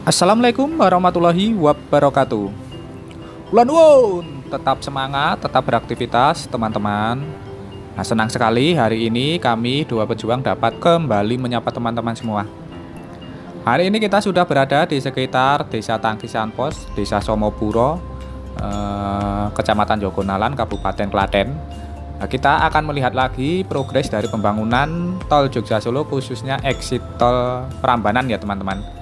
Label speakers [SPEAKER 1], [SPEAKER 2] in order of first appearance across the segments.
[SPEAKER 1] Assalamualaikum warahmatullahi wabarakatuh. Bulan Won, tetap semangat, tetap beraktivitas teman-teman. Nah, senang sekali hari ini kami dua pejuang dapat kembali menyapa teman-teman semua. Hari ini kita sudah berada di sekitar Desa Tangkisan Pos, Desa Somopuro, Kecamatan Jogonalan, Kabupaten Klaten. Nah, kita akan melihat lagi progres dari pembangunan Tol Jogja Solo, khususnya exit Tol Prambanan ya teman-teman.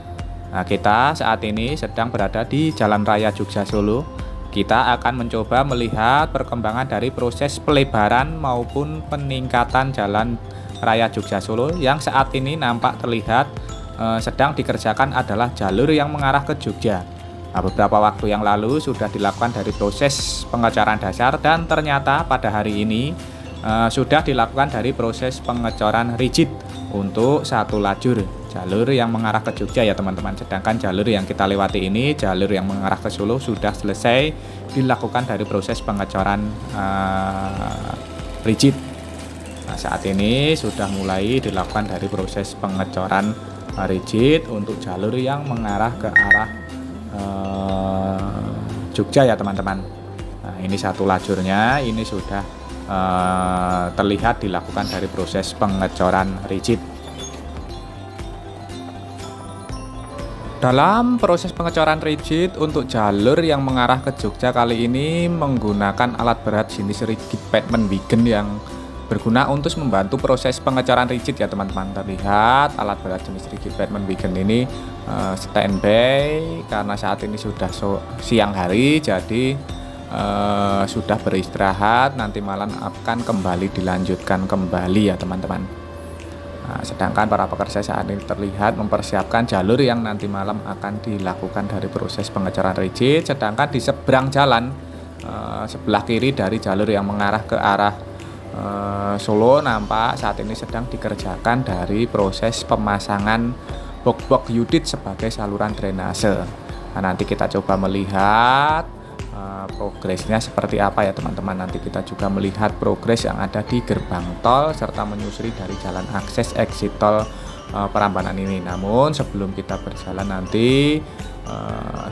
[SPEAKER 1] Nah, kita saat ini sedang berada di Jalan Raya Jogja Solo. Kita akan mencoba melihat perkembangan dari proses pelebaran maupun peningkatan Jalan Raya Jogja Solo yang saat ini nampak terlihat sedang dikerjakan adalah jalur yang mengarah ke Jogja. Nah, beberapa waktu yang lalu sudah dilakukan dari proses pengecoran dasar dan ternyata pada hari ini sudah dilakukan dari proses pengecoran rigid untuk satu lajur jalur yang mengarah ke Jogja ya teman-teman. Sedangkan jalur yang kita lewati ini, jalur yang mengarah ke Solo, sudah selesai dilakukan dari proses pengecoran rigid. Nah, saat ini sudah mulai dilakukan dari proses pengecoran rigid untuk jalur yang mengarah ke arah Jogja ya teman-teman. Nah, ini satu lajurnya, ini sudah terlihat dilakukan dari proses pengecoran rigid. Dalam proses pengecoran rigid untuk jalur yang mengarah ke Jogja kali ini menggunakan alat berat jenis rigid pavement wagon yang berguna untuk membantu proses pengecoran rigid ya teman-teman. Terlihat alat berat jenis rigid pavement wagon ini standby karena saat ini sudah siang hari, jadi sudah beristirahat, nanti malam akan kembali dilanjutkan kembali ya teman-teman. Nah, sedangkan para pekerja saat ini terlihat mempersiapkan jalur yang nanti malam akan dilakukan dari proses pengecoran rigid. Sedangkan di seberang jalan sebelah kiri dari jalur yang mengarah ke arah Solo nampak saat ini sedang dikerjakan dari proses pemasangan box-box unit sebagai saluran drainase. Nah, nanti kita coba melihat progresnya seperti apa ya teman-teman. Nanti kita juga melihat progres yang ada di gerbang tol serta menyusuri dari jalan akses exit tol Prambanan ini. Namun sebelum kita berjalan nanti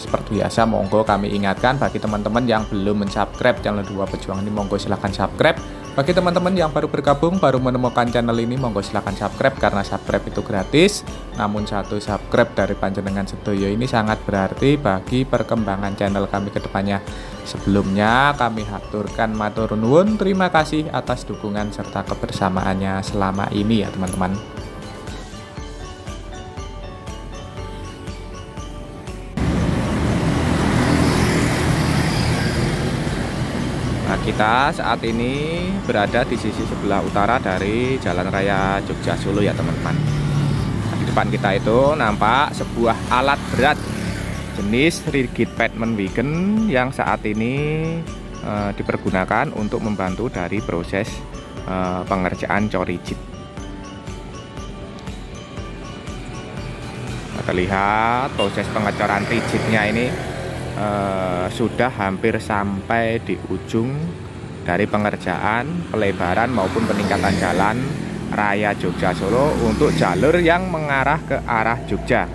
[SPEAKER 1] seperti biasa monggo kami ingatkan bagi teman-teman yang belum mensubscribe channel Dua Pejuang ini, monggo silahkan subscribe. Bagi teman-teman yang baru bergabung, baru menemukan channel ini, monggo silahkan subscribe karena subscribe itu gratis. Namun satu subscribe dari panjenengan sedoyo ini sangat berarti bagi perkembangan channel kami ke depannya. Sebelumnya kami haturkan matur nuwun, terima kasih atas dukungan serta kebersamaannya selama ini ya teman-teman. Nah, kita saat ini berada di sisi sebelah utara dari Jalan Raya Jogja Solo ya teman-teman. Nah, di depan kita itu nampak sebuah alat berat jenis rigid pavement wagon yang saat ini dipergunakan untuk membantu dari proses pengerjaan cor rigid. Nah, terlihat proses pengecoran rigidnya ini sudah hampir sampai di ujung dari pengerjaan pelebaran maupun peningkatan jalan Raya Jogja Solo untuk jalur yang mengarah ke arah Jogja.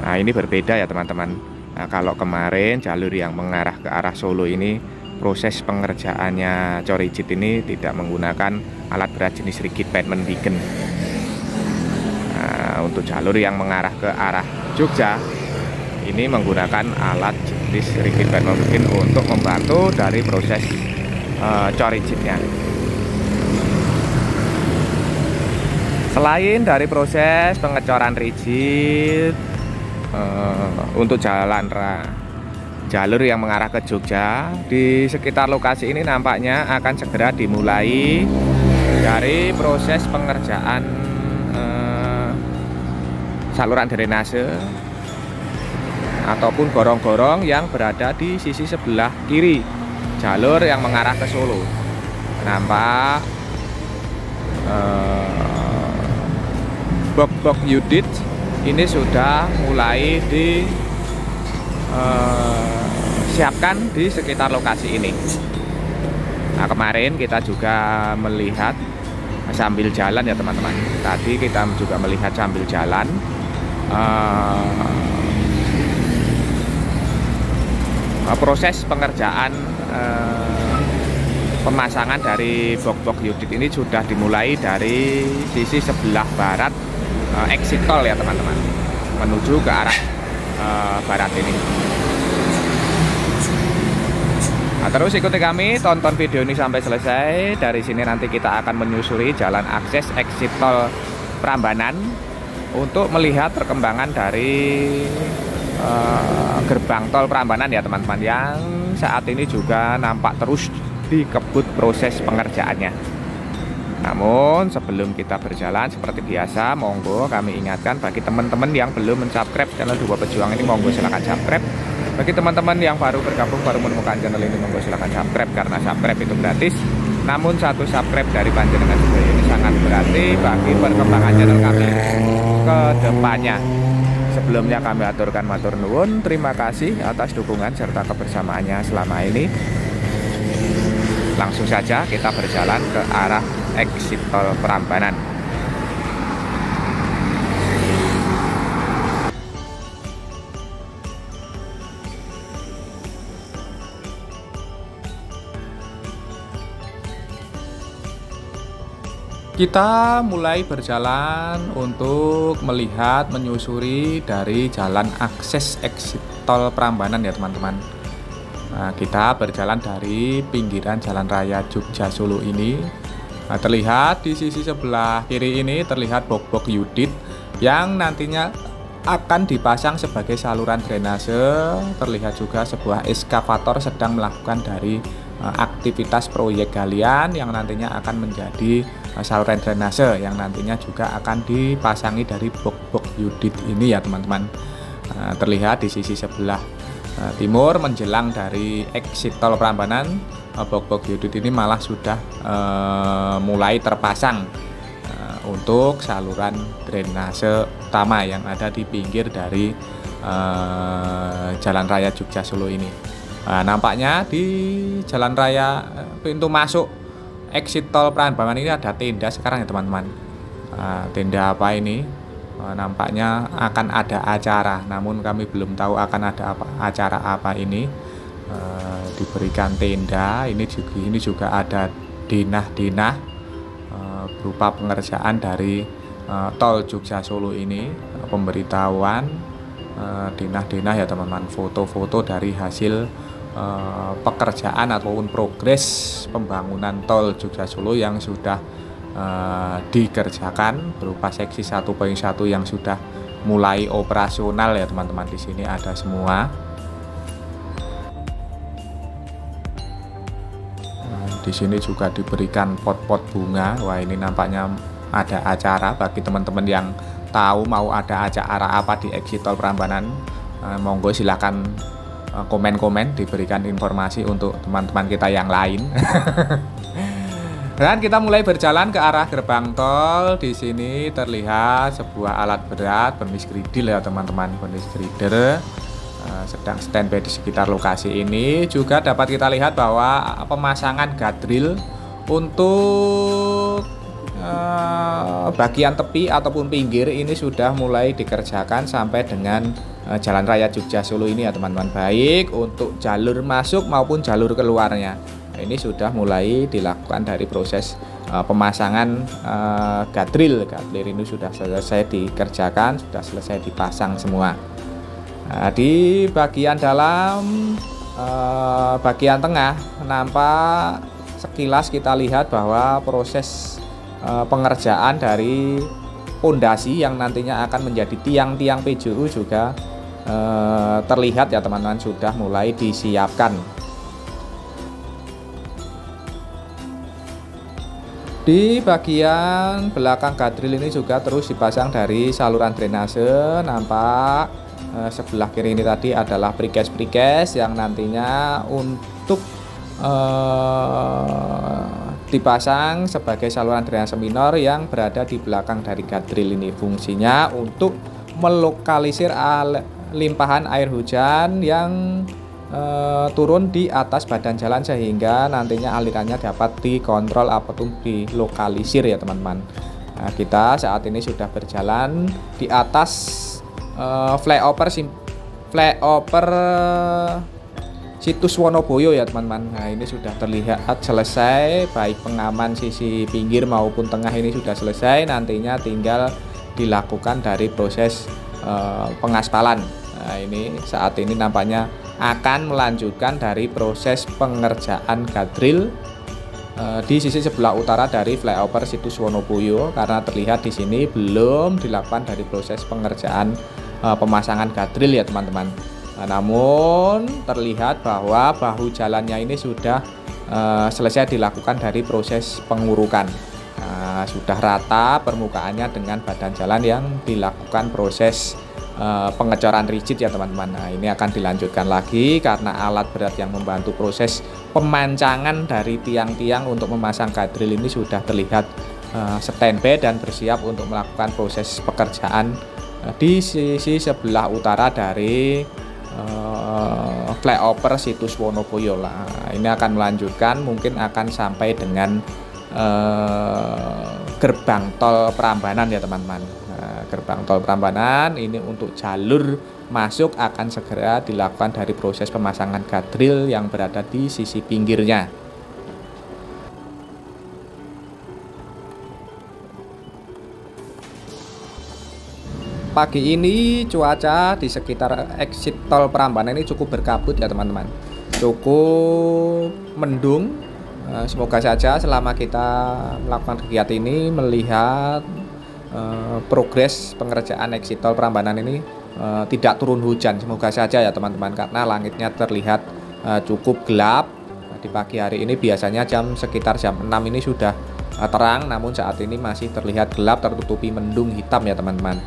[SPEAKER 1] Nah, ini berbeda ya teman-teman. Nah, kalau kemarin jalur yang mengarah ke arah Solo ini proses pengerjaannya cor rigid ini tidak menggunakan alat berat jenis rigid pavement wagon. Nah, untuk jalur yang mengarah ke arah Jogja ini menggunakan alat jenis rigid pavement wagon untuk membantu dari proses cor rigidnya. Selain dari proses pengecoran rigid untuk jalur yang mengarah ke Jogja, di sekitar lokasi ini nampaknya akan segera dimulai dari proses pengerjaan saluran drainase ataupun gorong-gorong yang berada di sisi sebelah kiri jalur yang mengarah ke Solo. Nampak box-box unit ini sudah mulai disiapkan di sekitar lokasi ini. Nah, kemarin kita juga melihat sambil jalan ya teman-teman. Tadi kita juga melihat sambil jalan proses pengerjaan pemasangan dari box-box unit ini sudah dimulai dari sisi sebelah barat exit tol ya teman-teman, menuju ke arah barat ini. Nah, terus ikuti kami, tonton video ini sampai selesai. Dari sini nanti kita akan menyusuri jalan akses exit tol Prambanan untuk melihat perkembangan dari gerbang tol Prambanan ya teman-teman, yang saat ini juga nampak terus dikebut proses pengerjaannya. Namun sebelum kita berjalan seperti biasa, monggo kami ingatkan bagi teman-teman yang belum mensubscribe channel Dua Pejuang ini, monggo silahkan subscribe. Bagi teman-teman yang baru bergabung, baru menemukan channel ini, monggo silahkan subscribe, karena subscribe itu gratis. Namun satu subscribe dari panjenengan sedaya ini sangat berarti bagi perkembangan channel kami ke depannya. Sebelumnya kami aturkan matur nuwun, terima kasih atas dukungan serta kebersamaannya selama ini. Langsung saja kita berjalan ke arah exit tol Prambanan. Kita mulai berjalan untuk melihat menyusuri dari jalan akses exit tol Prambanan ya teman-teman. Nah, kita berjalan dari pinggiran Jalan Raya Jogja Solo ini. Nah, terlihat di sisi sebelah kiri ini terlihat box-box unit yang nantinya akan dipasang sebagai saluran drainase. Terlihat juga sebuah eskavator sedang melakukan dari aktivitas proyek galian yang nantinya akan menjadi saluran drainase yang nantinya juga akan dipasangi dari box-box unit ini ya teman-teman. Terlihat di sisi sebelah timur menjelang dari exit tol Prambanan, box-box unit ini malah sudah mulai terpasang untuk saluran drainase utama yang ada di pinggir dari Jalan Raya Jogja Solo ini. Nampaknya di jalan raya pintu masuk exit tol Prambanan ini ada tenda sekarang ya teman-teman. Tenda apa ini? Nampaknya akan ada acara, namun kami belum tahu akan ada acara apa ini. Diberikan tenda, ini juga ada denah-denah berupa pengerjaan dari tol Jogja Solo ini, pemberitahuan denah-denah ya teman-teman, foto-foto dari hasil pekerjaan ataupun progres pembangunan tol Jogja Solo yang sudah dikerjakan berupa seksi 1.1 yang sudah mulai operasional ya teman-teman. Di sini ada semua. Di sini juga diberikan pot-pot bunga. Wah, ini nampaknya ada acara. Bagi teman-teman yang tahu mau ada acara apa di exit tol Prambanan, monggo silakan komen-komen, diberikan informasi untuk teman-teman kita yang lain. Dan kita mulai berjalan ke arah gerbang tol. Di sini terlihat sebuah alat berat, benis gridil ya teman-teman, benis grider sedang standby di sekitar lokasi ini. Juga dapat kita lihat bahwa pemasangan guardrail untuk bagian tepi ataupun pinggir ini sudah mulai dikerjakan sampai dengan Jalan Raya Jogja Solo ini ya teman-teman, baik untuk jalur masuk maupun jalur keluarnya. Nah, ini sudah mulai dilakukan dari proses pemasangan guardrail ini sudah selesai dikerjakan, sudah selesai dipasang semua. Nah, di bagian dalam bagian tengah nampak sekilas kita lihat bahwa proses pengerjaan dari pondasi yang nantinya akan menjadi tiang-tiang PJU juga terlihat ya teman-teman, sudah mulai disiapkan. Di bagian belakang guardrail ini juga terus dipasang dari saluran drainase. Nampak sebelah kiri ini tadi adalah precast yang nantinya untuk dipasang sebagai saluran drainase minor yang berada di belakang dari guardrail ini. Fungsinya untuk melokalisir limpahan air hujan yang turun di atas badan jalan sehingga nantinya alirannya dapat dikontrol ataupun dilokalisir ya teman-teman. Nah, kita saat ini sudah berjalan di atas flyover situs Wonoboyo ya teman-teman. Nah, ini sudah terlihat selesai, baik pengaman sisi pinggir maupun tengah ini sudah selesai. Nantinya tinggal dilakukan dari proses pengaspalan. Nah, ini saat ini nampaknya akan melanjutkan dari proses pengerjaan guardrail di sisi sebelah utara dari flyover situs Wonoboyo, karena terlihat di sini belum dilakukan dari proses pengerjaan pemasangan guardrail ya teman-teman. Nah, namun terlihat bahwa bahu jalannya ini sudah selesai dilakukan dari proses pengurukan. Nah, sudah rata permukaannya dengan badan jalan yang dilakukan proses pengecoran rigid ya teman-teman. Nah, ini akan dilanjutkan lagi karena alat berat yang membantu proses pemancangan dari tiang-tiang untuk memasang guardrail ini sudah terlihat standby dan bersiap untuk melakukan proses pekerjaan di sisi sebelah utara dari flyover situs Wonoboyo lah. Ini akan melanjutkan, mungkin akan sampai dengan gerbang tol Prambanan ya teman-teman. Gerbang tol Prambanan ini untuk jalur masuk akan segera dilakukan dari proses pemasangan guardrail yang berada di sisi pinggirnya. Pagi ini cuaca di sekitar exit tol Prambanan ini cukup berkabut ya teman-teman, cukup mendung. Semoga saja selama kita melakukan kegiatan ini melihat progres pengerjaan exit tol Prambanan ini tidak turun hujan. Semoga saja ya teman-teman, karena langitnya terlihat cukup gelap. Di pagi hari ini biasanya sekitar jam 6 ini sudah terang, namun saat ini masih terlihat gelap, tertutupi mendung hitam ya teman-teman.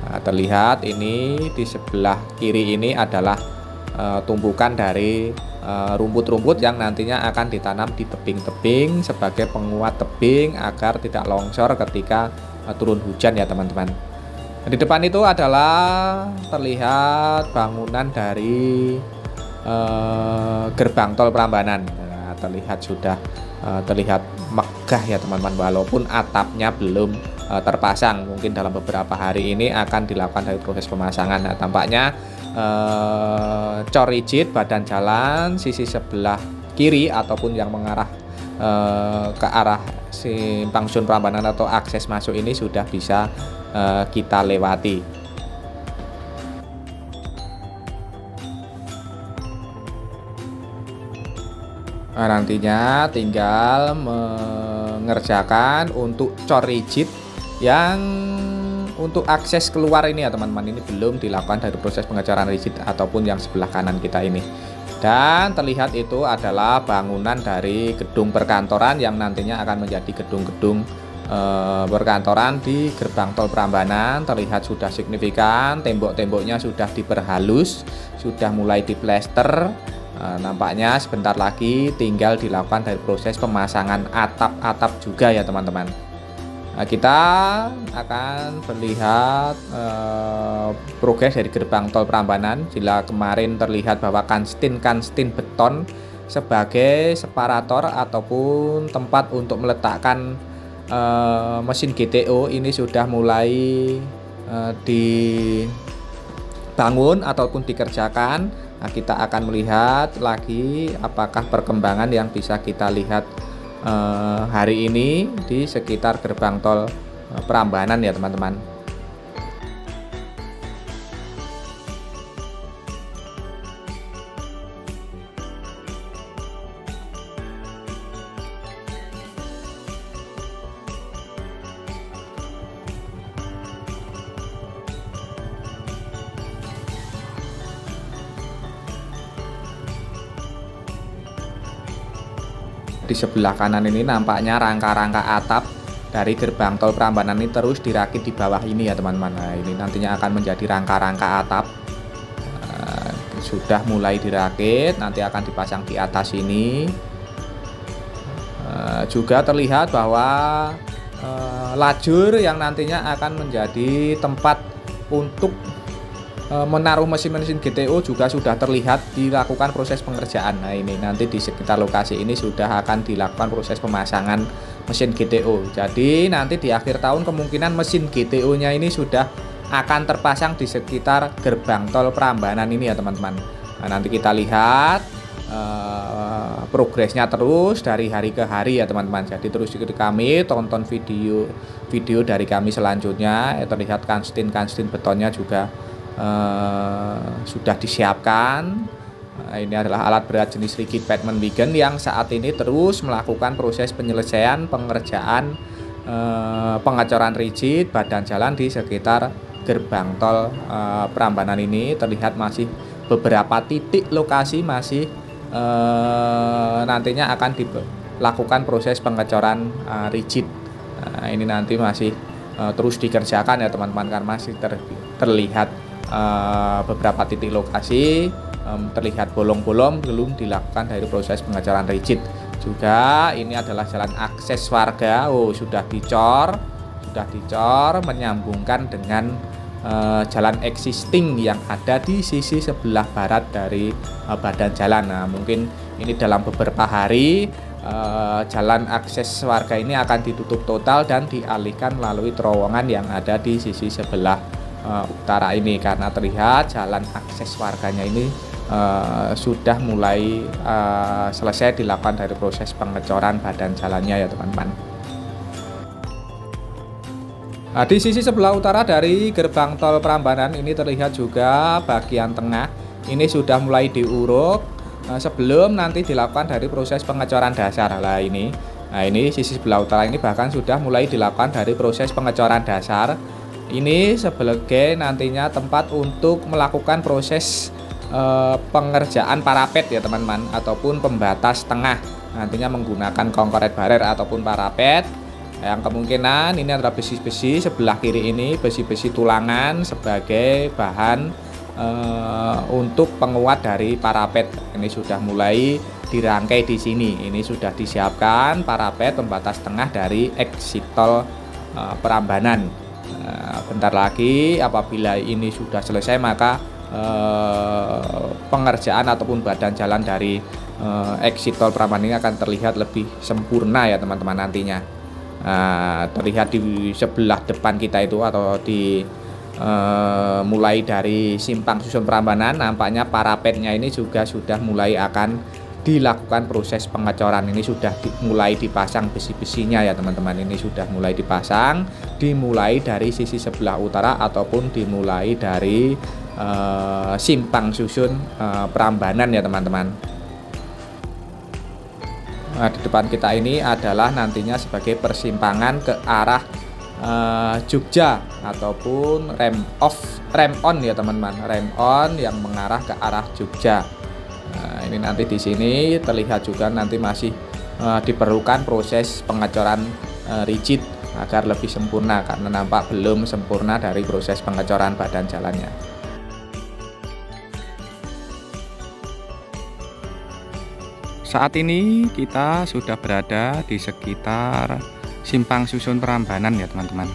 [SPEAKER 1] Nah, terlihat ini di sebelah kiri ini adalah tumpukan dari rumput-rumput yang nantinya akan ditanam di tebing-tebing sebagai penguat tebing agar tidak longsor ketika turun hujan ya teman-teman. Di depan itu adalah terlihat bangunan dari gerbang tol Prambanan. Nah, terlihat sudah terlihat megah ya teman-teman, walaupun atapnya belum terpasang. Mungkin dalam beberapa hari ini akan dilakukan dari proses pemasangan. Nah, tampaknya cor rigid badan jalan sisi sebelah kiri ataupun yang mengarah ke arah Simpang Sun Prambanan atau akses masuk ini sudah bisa kita lewati. Nah, nantinya tinggal mengerjakan untuk cor rigid yang untuk akses keluar ini ya teman-teman, ini belum dilakukan dari proses pengecoran rigid ataupun yang sebelah kanan kita ini. Dan terlihat itu adalah bangunan dari gedung perkantoran yang nantinya akan menjadi gedung-gedung perkantoran di gerbang tol Prambanan. Terlihat sudah signifikan, tembok-temboknya sudah diperhalus, sudah mulai diplester. Nampaknya sebentar lagi tinggal dilakukan dari proses pemasangan atap-atap juga ya teman-teman. Nah, kita akan melihat progres dari gerbang tol Prambanan. Jika kemarin terlihat bahwa kanstin beton sebagai separator ataupun tempat untuk meletakkan mesin GTO ini sudah mulai dibangun ataupun dikerjakan. Nah, kita akan melihat lagi apakah perkembangan yang bisa kita lihat hari ini di sekitar gerbang tol Prambanan ya teman-teman. Di sebelah kanan ini nampaknya rangka-rangka atap dari gerbang tol Prambanan ini terus dirakit di bawah ini ya teman-teman. Nah, ini nantinya akan menjadi rangka-rangka atap. Sudah mulai dirakit, nanti akan dipasang di atas ini. Juga terlihat bahwa lajur yang nantinya akan menjadi tempat untuk menaruh mesin-mesin GTO juga sudah terlihat dilakukan proses pengerjaan. Nah ini nanti di sekitar lokasi ini sudah akan dilakukan proses pemasangan mesin GTO. Jadi nanti di akhir tahun kemungkinan mesin GTO nya ini sudah akan terpasang di sekitar gerbang tol Prambanan ini ya teman-teman. Nah nanti kita lihat progresnya terus dari hari ke hari ya teman-teman. Jadi terus ikuti kami, tonton video dari kami selanjutnya. Terlihat kanstin betonnya juga sudah disiapkan. Ini adalah alat berat jenis rigid Pateman Wigen yang saat ini terus melakukan proses penyelesaian pengerjaan pengecoran rigid badan jalan di sekitar gerbang tol Prambanan ini. Terlihat masih beberapa titik lokasi masih nantinya akan dilakukan proses pengecoran rigid. Nah, ini nanti masih terus dikerjakan ya teman-teman, karena masih terlihat beberapa titik lokasi terlihat bolong-bolong belum dilakukan dari proses pengecoran rigid. Juga ini adalah jalan akses warga, sudah dicor menyambungkan dengan jalan existing yang ada di sisi sebelah barat dari badan jalan. Nah mungkin ini dalam beberapa hari jalan akses warga ini akan ditutup total dan dialihkan melalui terowongan yang ada di sisi sebelah utara ini, karena terlihat jalan akses warganya ini sudah mulai selesai dilakukan dari proses pengecoran badan jalannya ya teman-teman. Nah, di sisi sebelah utara dari gerbang tol Prambanan ini terlihat juga bagian tengah ini sudah mulai diuruk sebelum nanti dilakukan dari proses pengecoran dasar. Nah ini sisi sebelah utara ini bahkan sudah mulai dilakukan dari proses pengecoran dasar. Ini sebagai nantinya tempat untuk melakukan proses pengerjaan parapet ya teman-teman, ataupun pembatas tengah nantinya menggunakan concrete barrier ataupun parapet. Yang kemungkinan ini adalah besi-besi sebelah kiri ini, besi-besi tulangan sebagai bahan untuk penguat dari parapet. Ini sudah mulai dirangkai di sini. Ini sudah disiapkan parapet pembatas tengah dari exit tol Prambanan. Bentar lagi apabila ini sudah selesai maka pengerjaan ataupun badan jalan dari exit tol Prambanan ini akan terlihat lebih sempurna ya teman-teman nantinya. Terlihat di sebelah depan kita itu atau di mulai dari simpang susun Prambanan, nampaknya parapetnya ini juga sudah mulai akan dilakukan proses pengecoran. Ini sudah mulai dipasang besi-besinya ya teman-teman. Ini sudah mulai dipasang, dimulai dari sisi sebelah utara ataupun dimulai dari simpang susun Prambanan ya teman-teman. Nah, di depan kita ini adalah nantinya sebagai persimpangan ke arah Jogja ataupun rem on ya teman-teman, rem on yang mengarah ke arah Jogja. Nah, ini nanti di sini terlihat juga nanti masih diperlukan proses pengecoran rigid agar lebih sempurna, karena nampak belum sempurna dari proses pengecoran badan jalannya. Saat ini kita sudah berada di sekitar simpang susun Prambanan ya teman-teman.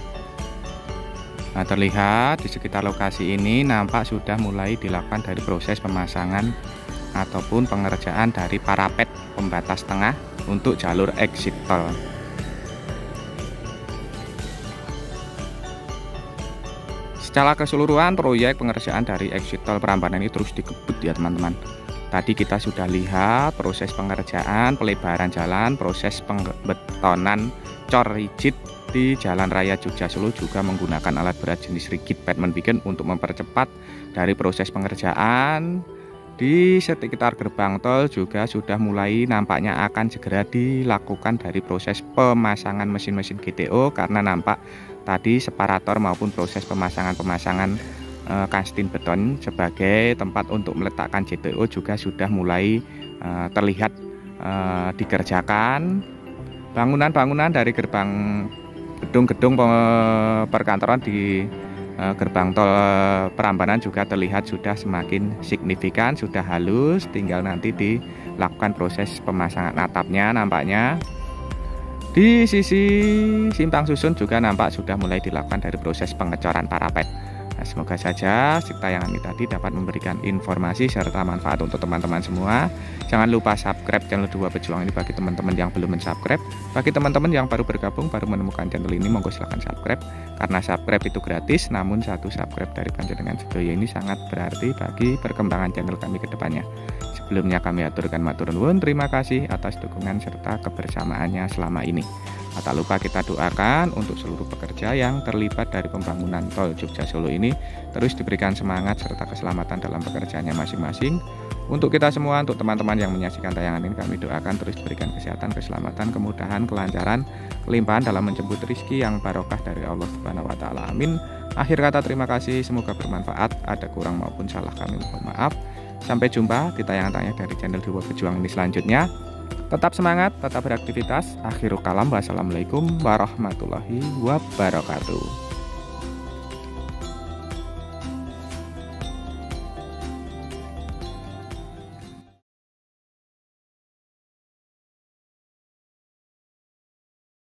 [SPEAKER 1] Nah, terlihat di sekitar lokasi ini nampak sudah mulai dilakukan dari proses pemasangan ataupun pengerjaan dari parapet pembatas tengah untuk jalur exit tol. Secara keseluruhan proyek pengerjaan dari exit tol Prambanan ini terus dikebut ya teman-teman. Tadi kita sudah lihat proses pengerjaan pelebaran jalan, proses pembetonan cor rigid di Jalan Raya Jogja Solo juga menggunakan alat berat jenis rigid Pateman Wigen untuk mempercepat dari proses pengerjaan. Di sekitar gerbang tol juga sudah mulai nampaknya akan segera dilakukan dari proses pemasangan mesin-mesin GTO, karena nampak tadi separator maupun proses pemasangan kanstin beton sebagai tempat untuk meletakkan GTO juga sudah mulai terlihat dikerjakan. Bangunan-bangunan dari gedung-gedung perkantoran di gerbang tol Prambanan juga terlihat sudah semakin signifikan, sudah halus, tinggal nanti dilakukan proses pemasangan atapnya. Nampaknya di sisi simpang susun juga nampak sudah mulai dilakukan dari proses pengecoran parapet. Nah, semoga saja tayangan ini tadi dapat memberikan informasi serta manfaat untuk teman-teman semua. Jangan lupa subscribe channel Dua Pejuang ini bagi teman-teman yang belum mensubscribe. Bagi teman-teman yang baru bergabung, baru menemukan channel ini, monggo silahkan subscribe. Karena subscribe itu gratis, namun satu subscribe dari panjenengan sedaya ini sangat berarti bagi perkembangan channel kami ke depannya. Sebelumnya kami aturkan matur nuwun, terima kasih atas dukungan serta kebersamaannya selama ini. Tak lupa kita doakan untuk seluruh pekerja yang terlibat dari pembangunan tol Jogja Solo ini terus diberikan semangat serta keselamatan dalam pekerjaannya masing-masing. Untuk kita semua, untuk teman-teman yang menyaksikan tayangan ini, kami doakan terus diberikan kesehatan, keselamatan, kemudahan, kelancaran, kelimpahan dalam menjemput rezeki yang barokah dari Allah Subhanahu wa taala. Amin. Akhir kata terima kasih, semoga bermanfaat. Ada kurang maupun salah kami mohon maaf. Sampai jumpa di tayangan-tayangan dari channel Dua Pejuang ini selanjutnya. Tetap semangat, tetap beraktivitas. Akhirul kalam, wassalamualaikum warahmatullahi wabarakatuh.